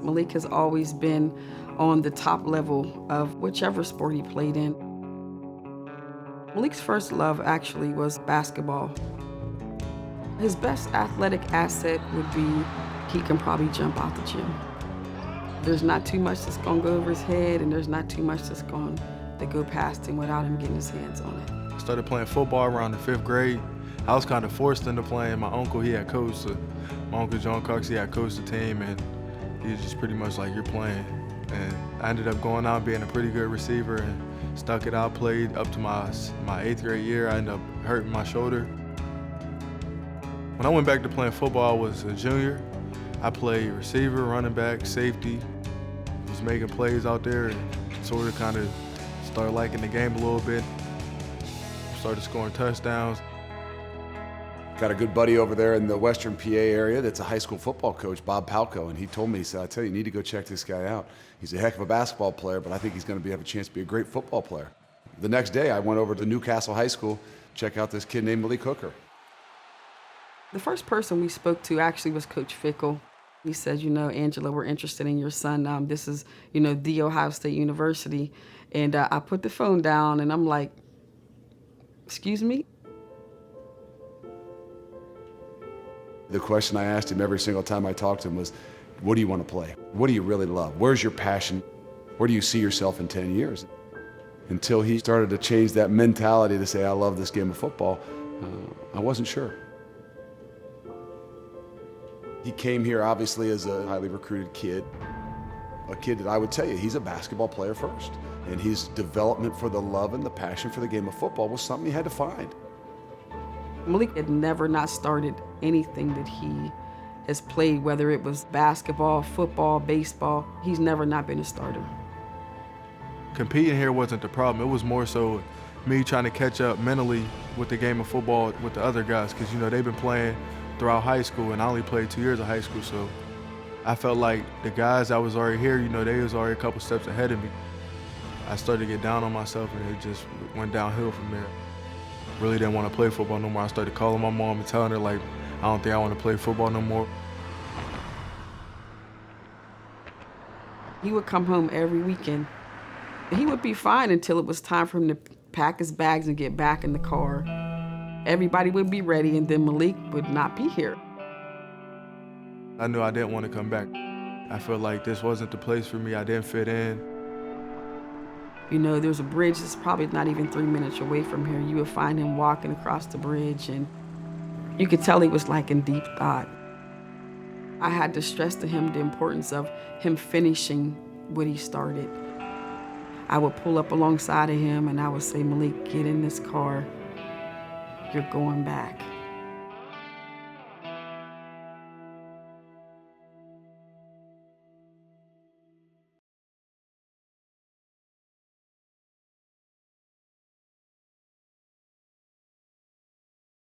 Malik has always been on the top level of whichever sport he played in. Malik's first love actually was basketball. His best athletic asset would be he can probably jump out the gym. There's not too much that's gonna go over his head, and there's not too much that's going to go past him without him getting his hands on it. I started playing football around the 5th grade. I was kind of forced into playing. My uncle, he had coached. My uncle John Cox, he had coached the team, and he was just pretty much like, you're playing. And I ended up going out being a pretty good receiver and stuck it out, played up to my 8th grade year. I ended up hurting my shoulder. When I went back to playing football, I was a junior. I played receiver, running back, safety. Was making plays out there and sort of kind of started liking the game a little bit. Started scoring touchdowns. Got a good buddy over there in the Western PA area that's a high school football coach, Bob Palco, and he told me, he said, I tell you, you need to go check this guy out. He's a heck of a basketball player, but I think he's going to have a chance to be a great football player. The next day, I went over to Newcastle High School, check out this kid named Malik Hooker. The first person we spoke to actually was Coach Fickle. He said, Angela, we're interested in your son. This is, The Ohio State University. And I put the phone down, and I'm like, excuse me? The question I asked him every single time I talked to him was, what do you want to play? What do you really love? Where's your passion? Where do you see yourself in 10 years? Until he started to change that mentality to say, I love this game of football, I wasn't sure. He came here obviously as a highly recruited kid, a kid that I would tell you, he's a basketball player first. And his development for the love and the passion for the game of football was something he had to find. Malik had never not started anything that he has played, whether it was basketball, football, baseball. He's never not been a starter. Competing here wasn't the problem. It was more so me trying to catch up mentally with the game of football with the other guys, because they've been playing throughout high school, and I only played 2 years of high school, so I felt like the guys that was already here, they was already a couple steps ahead of me. I started to get down on myself, and it just went downhill from there. Really didn't want to play football no more. I started calling my mom and telling her, like, I don't think I want to play football no more. He would come home every weekend. He would be fine until it was time for him to pack his bags and get back in the car. Everybody would be ready, and then Malik would not be here. I knew I didn't want to come back. I felt like this wasn't the place for me. I didn't fit in. There's a bridge that's probably not even 3 minutes away from here. You would find him walking across the bridge, and you could tell he was like in deep thought. I had to stress to him the importance of him finishing what he started. I would pull up alongside of him, and I would say, Malik, get in this car. You're going back.